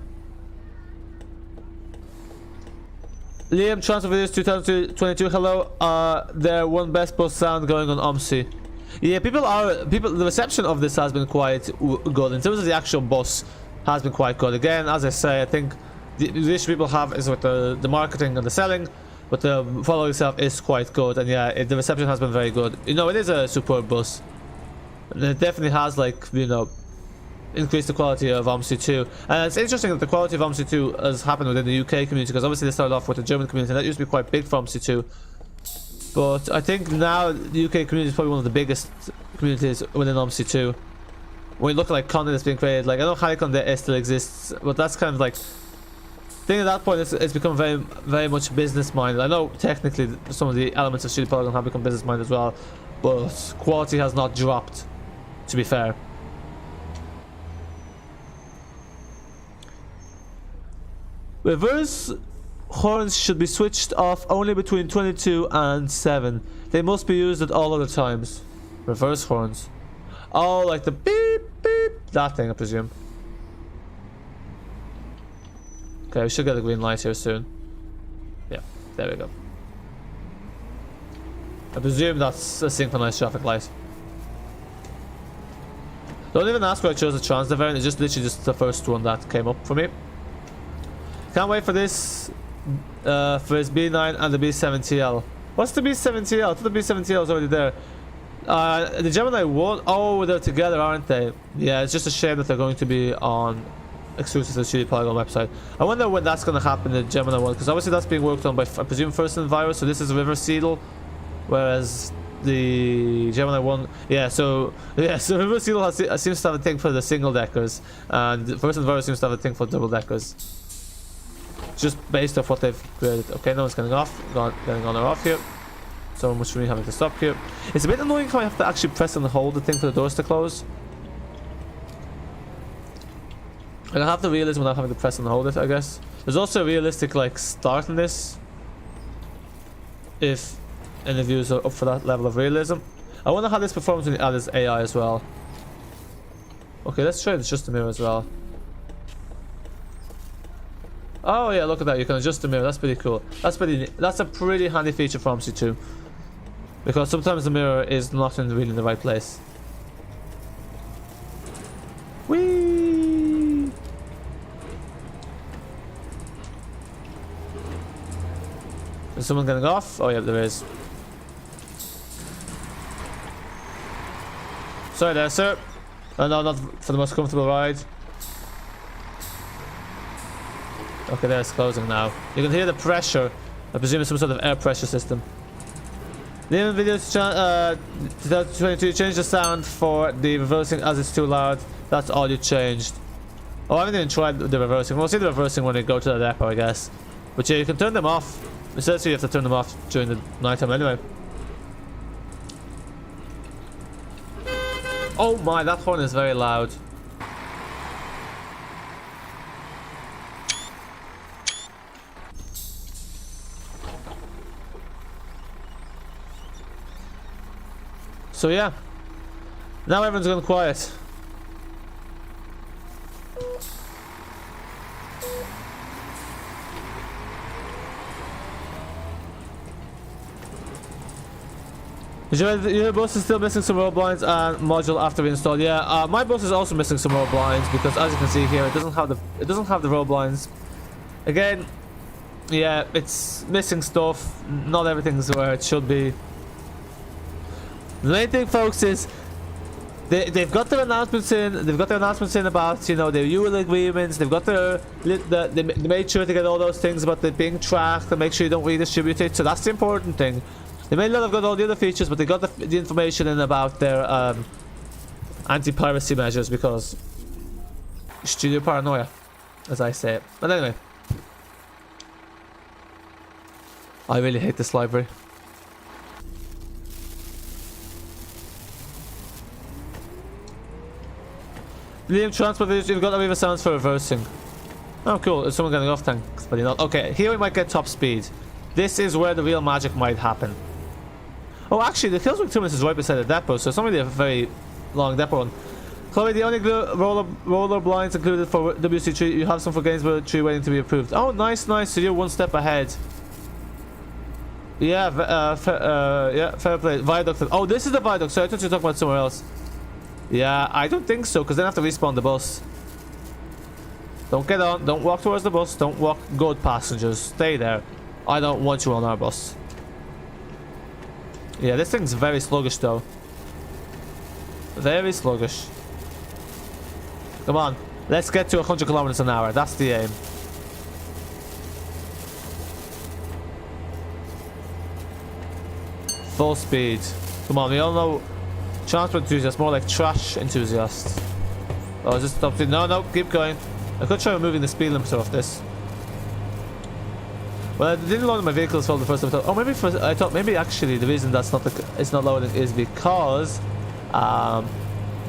Liam, transfer videos 2022. Hello. There one best bus sound going on Omsi. Yeah, the reception of this has been quite good. In terms of the actual bus, has been quite good. Again, as I say, I think the issue people have is with the marketing and the selling. But the following itself is quite good, and yeah, the reception has been very good. You know, it is a superb bus, and it definitely has, like, you know, increased the quality of Omsi 2. And it's interesting that the quality of Omsi 2 has happened within the UK community, because obviously they started off with the German community, and that used to be quite big for Omsi 2. But I think now the UK community is probably one of the biggest communities within Omsi 2. When you look at like content that's being created, like I know Honeycomb still exists, but that's kind of like. I think at that point it's become very much business minded. I know technically some of the elements of Studio Polygon have become business minded as well, but quality has not dropped, to be fair. Reverse horns should be switched off only between 22 and 7. They must be used at all other times. Reverse horns. Oh, like the beep beep, that thing I presume. Okay, we should get the green light here soon. Yeah, there we go. I presume that's a synchronized traffic light. Don't even ask why I chose the Transdev variant, it's just literally just the first one that came up for me. Can't wait for this, for his B9 and the B7TL. What's the B7TL? I thought the B7TL was already there. The Gemini 1, oh, they're together, aren't they? Yeah, it's just a shame that they're going to be on exclusive to the Studio Polygon website. I wonder when that's going to happen, the Gemini one, because obviously that's being worked on by, I presume, First and Virus, so this is River Seedle, whereas the Gemini 1. Yeah, so reverse Eagle seems to have a thing for the single deckers, and First and Verus seems to have a thing for double deckers. Just based off what they've created. Okay, no one's getting on or off here. So much for me having to stop here. It's a bit annoying how I have to actually press and hold the thing for the doors to close. I don't have the realism without having to press and hold it, I guess. There's also a realistic like start in this, if any of you are up for that level of realism. I wonder how this performs when you add this AI as well. Okay, let's try adjust the mirror as well. Oh yeah, look at that, you can adjust the mirror. That's pretty cool. That's a pretty handy feature for Omsi too, because sometimes the mirror is not really in the right place. Whee! Is someone getting off? Oh yeah, there is. Sorry there, sir. No, not for the most comfortable ride. Okay, there it's closing now. You can hear the pressure. I presume it's some sort of air pressure system. The video to 2022, change the sound for the reversing as it's too loud. That's all you changed. Oh, I haven't even tried the reversing. We'll see the reversing when we go to the depot, I guess. But yeah, you can turn them off. It says you have to turn them off during the night time anyway. Oh my, that horn is very loud. So yeah, now everyone's gone quiet. Your bus is still missing some roll blinds and module after installed. Yeah, my bus is also missing some roll blinds because, as you can see here, it doesn't have the roll blinds. Again, yeah, it's missing stuff. Not everything's where it should be. The main thing, folks, is they've got their announcements in. They've got their announcements in about, you know, their UL agreements. They've got they made sure to get all those things about it being tracked and make sure you don't redistribute it. So that's the important thing. They may not have got all the other features, but they got the information in about their anti-piracy measures, because studio paranoia, as I say it. But anyway, I really hate this library. Liam transport videos, you've got the river sounds for reversing. Oh cool, is someone getting off tanks? But not. Okay, here we might get top speed. This is where the real magic might happen. Oh, actually, the Killswing Terminus is right beside the depot, so it's not really a very long depot one. Chloe, the only roller blinds included for WC3, you have some for Gainsborough 3 waiting to be approved. Oh, nice, nice, so you're one step ahead. Yeah, yeah, fair play. Viaduct. Oh, this is the viaduct, so I thought you were talking about somewhere else. Yeah, I don't think so, because then I have to respawn the bus. Don't get on, don't walk towards the bus, don't walk. Good passengers, stay there. I don't want you on our bus. Yeah, this thing's very sluggish though. Very sluggish. Come on, let's get to 100 kilometers an hour. That's the aim. Full speed. Come on, we all know transport enthusiasts, more like trash enthusiasts. Oh, is this top speed? No, no, keep going. I could try removing the speed limiter off this. Well, I didn't load my vehicles for the first time. Oh, maybe I thought maybe actually the reason that's it's not loading is because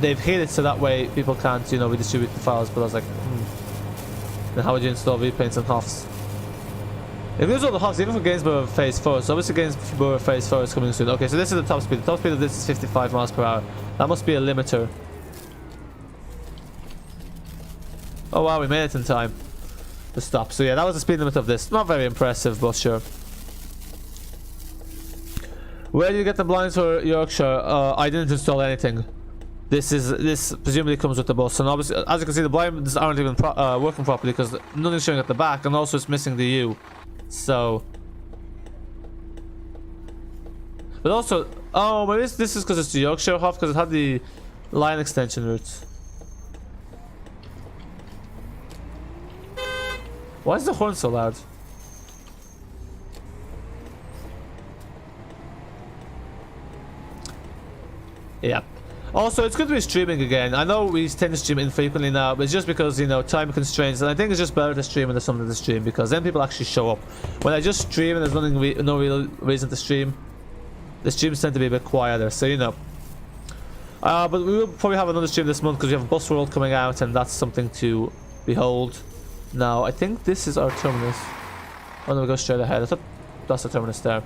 they've hid it so that way people can't, you know, redistribute the files. But I was like, then how would you install repaints and HOFs? If there's all the HOFs, even for Gainsborough Phase 4, so obviously Gainsborough Phase 4 is coming soon. Okay, so this is the top speed. The top speed of this is 55 miles per hour. That must be a limiter. Oh wow, we made it in time to stop. So yeah, that was the speed limit of this. Not very impressive, but sure. Where do you get the blinds for Yorkshire? I didn't install anything. This presumably comes with the bus, and obviously, as you can see, the blinds aren't even working properly because nothing's showing at the back, and also it's missing the U. So, but also, oh, maybe this is because it's the Yorkshire HOF, because it had the line extension route. Why is the horn so loud? Yeah. Also, it's good to be streaming again. I know we tend to stream infrequently now, but it's just because, you know, time constraints. And I think it's just better to stream when there's something to stream, because then people actually show up. When I just stream and there's no real reason to stream, the streams tend to be a bit quieter, so you know. But we will probably have another stream this month because we have Bus World coming out, and that's something to behold. Now, I think this is our terminus. Oh no, we go straight ahead. I thought that's the terminus there.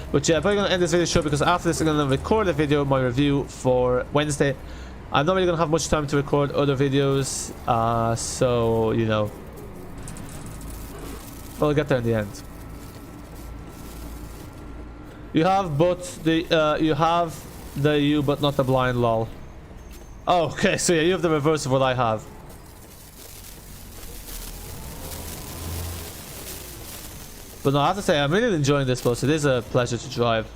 But yeah, I'm probably going to end this video short because after this I'm going to record a video, my review for Wednesday. I'm not really going to have much time to record other videos, so, you know. We'll get there in the end. You have the U but not the blind, lol. Oh, okay, so yeah, you have the reverse of what I have. But no, I have to say, I'm really enjoying this bus. It is a pleasure to drive.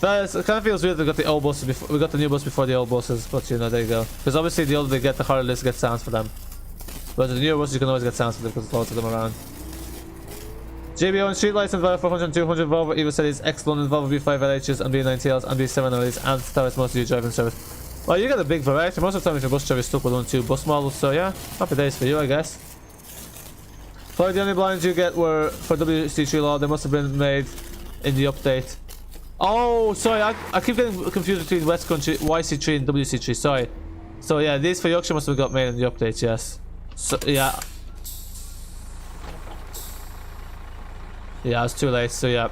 But it kind of feels weird we got the old buses before, we got the new bus before the old buses, but you know, there you go. Because obviously the older they get, the harder it is to get sounds for them. But the newer buses you can always get sounds for them because there's lots of them around. JBO and streetlights and Volvo 400 and 200 Volvo Evo Cities, X-London, Volvo B5LHs and B9TLs and B7LEs and Towers most of your driving service. Well, you get a big variety. Most of the time if you're bus driver, you're stuck with 1-2 bus models, so yeah, happy days for you, I guess. Probably the only blinds you get were for WC3 law. They must have been made in the update. Oh, sorry, I keep getting confused between West Country, YC3 and WC3, sorry. So yeah, these for Yorkshire must have got made in the update, yes. So yeah. Yeah, it's too late, so yeah.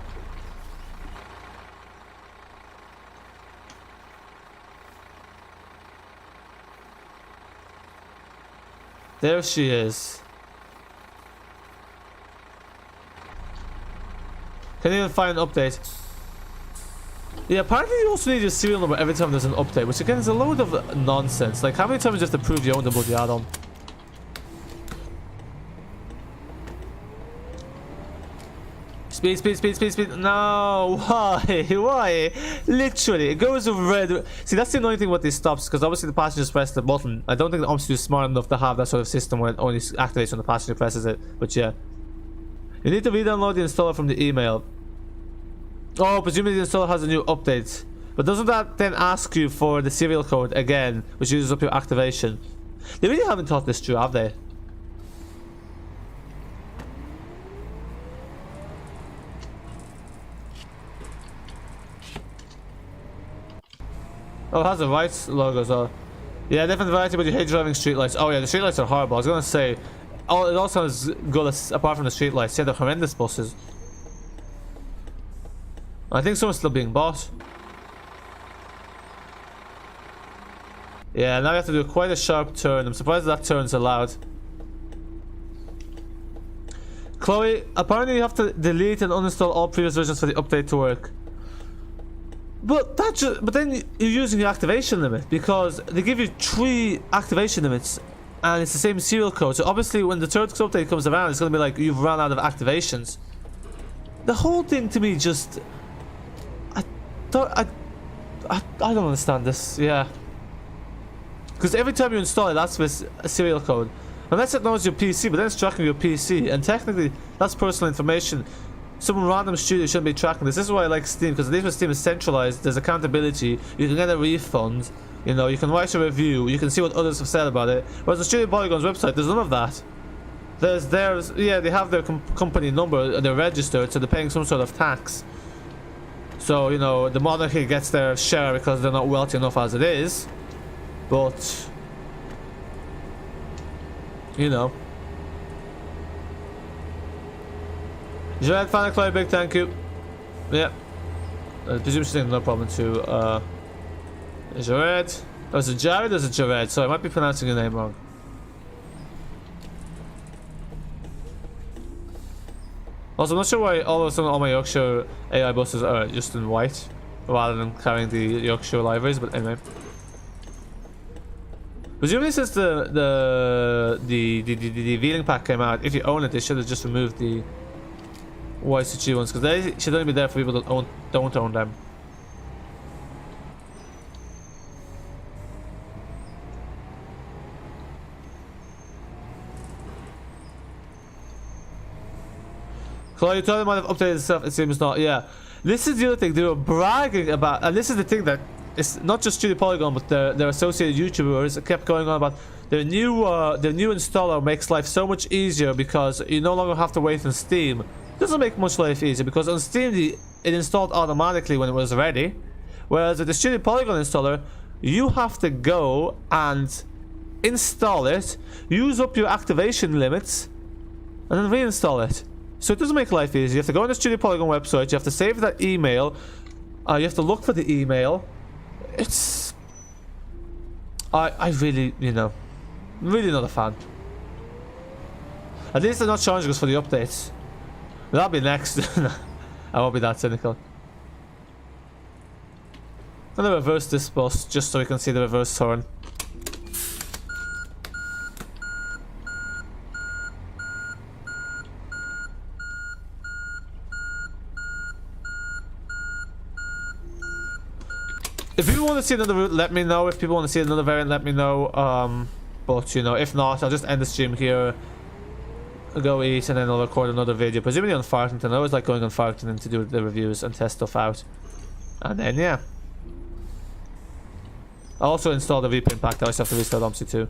There she is. Can you even find an update? Yeah, apparently you also need your serial number every time there's an update, which again is a load of nonsense. Like, how many times do you have to prove you own the bloody add-on? Speed, speed, speed, speed, speed. No, why? Why? Literally, it goes red. See, that's the annoying thing with these stops, because obviously the passengers press the button. I don't think the Omsi is smart enough to have that sort of system where it only activates when the passenger presses it. But yeah. You need to re-download the installer from the email. Oh, presumably the installer has a new update. But doesn't that then ask you for the serial code again, which uses up your activation? They really haven't thought this through, have they? Oh, it has the right logo as well. Yeah, different variety, but you hate driving streetlights. Oh yeah, the streetlights are horrible. I was gonna say, oh, it also has good apart from the streetlights. Yeah, they're horrendous buses. I think someone's still being bought. Yeah, now you have to do quite a sharp turn. I'm surprised that turn's allowed. Chloe, apparently you have to delete and uninstall all previous versions for the update to work. But then you're using your activation limit, because they give you 3 activation limits and it's the same serial code. So obviously when the third update comes around, it's gonna be like you've run out of activations. The whole thing to me just I don't understand this. Yeah, because every time you install it, that's with a serial code, unless it knows your PC, but then it's tracking your PC, and technically that's personal information. Some random studio shouldn't be tracking this. This is why I like Steam, because at least when Steam is centralized, there's accountability. You can get a refund, you know, you can write a review, you can see what others have said about it. Whereas the Studio Polygon's website, there's none of that. Yeah, they have their company number, they're registered, so they're paying some sort of tax. So, you know, the monarchy gets their share because they're not wealthy enough as it is. But, you know. Jared Fanacloy, big thank you. Yeah. Presume she's saying no problem too. Jared. Oh, is it Jared or is it Jared? Sorry, I might be pronouncing your name wrong. Also, I'm not sure why all of a sudden all my Yorkshire AI buses are just in white rather than carrying the Yorkshire liveries, but anyway. Presumably since the Vealing pack came out, if you own it, they should have just removed the YCG ones, because they should only be there for people that don't own them. Chloe, you told them might have updated stuff, it seems not. Yeah. This is the other thing they were bragging about, and this is the thing that it's not just Studio Polygon, but their associated YouTubers kept going on about their new installer makes life so much easier because you no longer have to wait on Steam. It doesn't make much life easier because on Steam it installed automatically when it was ready, whereas with the Studio Polygon installer you have to go and install it, use up your activation limits, and then reinstall it. So it doesn't make life easy. You have to go on the Studio Polygon website, you have to save that email, you have to look for the email. It's... I really, you know, really not a fan. At least they're not charging us for the updates. That'll be next. I won't be that cynical. I'm gonna reverse this bus just so we can see the reverse turn. If people want to see another route, let me know. If people want to see another variant, let me know. But, you know, if not, I'll just end the stream here. I'll go eat and then I'll record another video. Presumably on Fartington. I always like going on Fartington to do the reviews and test stuff out. And then, yeah. I also installed the repaint pack. I also have to restart Omsi too.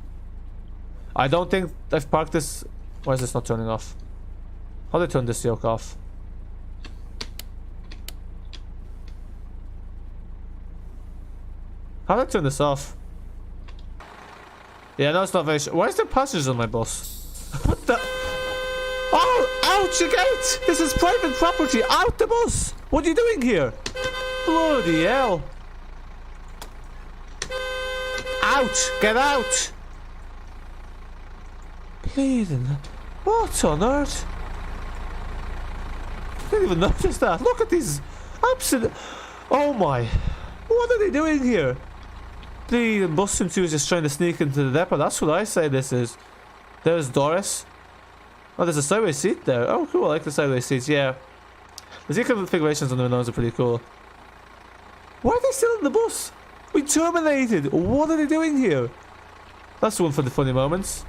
I don't think I've parked this... Why is this not turning off? How do I turn this yoke off? How do I turn this off? Yeah, no, it's not very sure. Why is there passengers on my bus? What the? Oh, out you get! This is private property. Out the bus! What are you doing here? Bloody hell! Out! Get out! Bleeding. What on earth? I didn't even notice that. Look at these absolute. Oh my! What are they doing here? The bus enthusiast trying to sneak into the depot. That's what I say this is. There's Doris. Oh, there's a sideways seat there. Oh, cool. I like the sideways seats. Yeah. The seat configurations on the Renauns are pretty cool. Why are they still in the bus? We terminated. What are they doing here? That's one for the funny moments.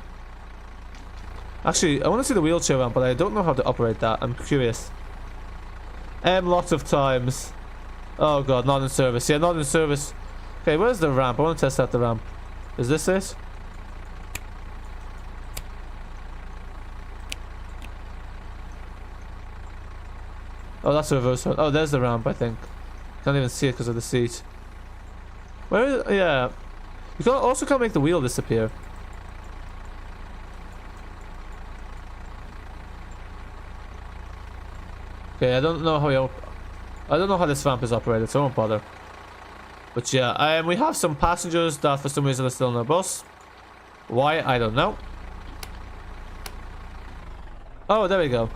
Actually, I want to see the wheelchair ramp, but I don't know how to operate that. I'm curious. Lots of times. Oh god, not in service. Yeah, not in service. Okay, where's the ramp? I want to test out the ramp. Is this it? Oh, that's the reverse one. Oh, there's the ramp, I think. Can't even see it because of the seat. Where is... Yeah. You also can't make the wheel disappear. Okay, I don't know how this ramp is operated, so I won't bother. But yeah, we have some passengers that for some reason are still on the bus. Why? I don't know. Oh, there we go.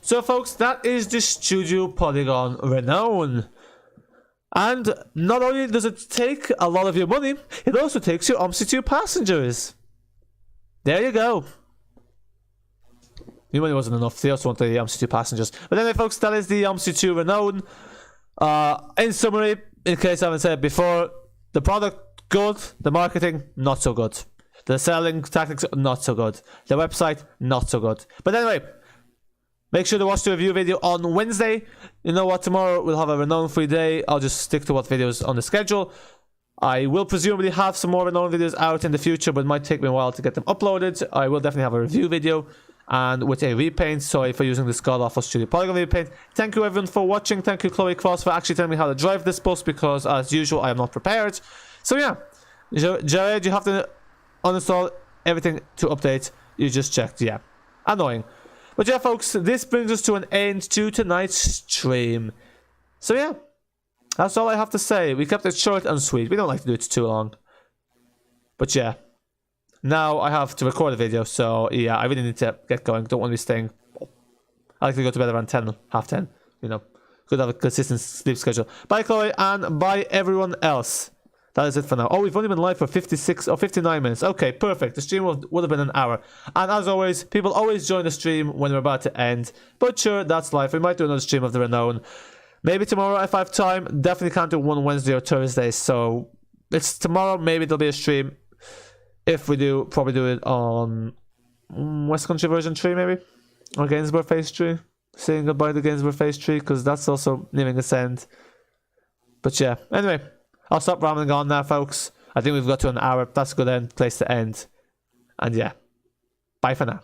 So folks, that is the Studio Polygon Renown. And not only does it take a lot of your money, it also takes your Omsi 2 passengers. There you go. Your money wasn't enough, they also wanted the Omsi 2 passengers. But anyway folks, that is the Omsi 2 Renown. In summary, in case I haven't said it before, the product, good. The marketing, not so good. The selling tactics, not so good. The website, not so good. But anyway, make sure to watch the review video on Wednesday. You know what, tomorrow we'll have a Renown free day. I'll just stick to what videos on the schedule. I will presumably have some more Renown videos out in the future, but it might take me a while to get them uploaded. I will definitely have a review video and with a repaint. Sorry for using this god-awful Studio Polygon repaint. Thank you everyone for watching. Thank you Chloe Cross for actually telling me how to drive this bus because as usual I am not prepared. So yeah, Jared, you have to uninstall everything to update. You just checked, yeah. Annoying. But yeah folks, this brings us to an end to tonight's stream. So yeah, that's all I have to say. We kept it short and sweet. We don't like to do it too long. But yeah, now I have to record a video, so yeah, I really need to get going. Don't want to be staying. I like to go to bed around 10, half 10, you know. Good to have a consistent sleep schedule. Bye Chloe, and bye everyone else. that is it for now. Oh, we've only been live for 56 or 59 minutes. Okay, perfect. The stream would have been an hour. And as always, people always join the stream when we're about to end. But sure, that's life. We might do another stream of the Renown. Maybe tomorrow if I have time. Definitely can't do one Wednesday or Thursday. So it's tomorrow. Maybe there'll be a stream. If we do, probably do it on West Country version 3 maybe. Or Gainsborough Phase 3. Saying goodbye to Gainsborough Phase 3 because that's also nearing its end. But yeah, anyway, I'll stop rambling on now, folks. I think we've got to an hour. That's a good place to end. And yeah, bye for now.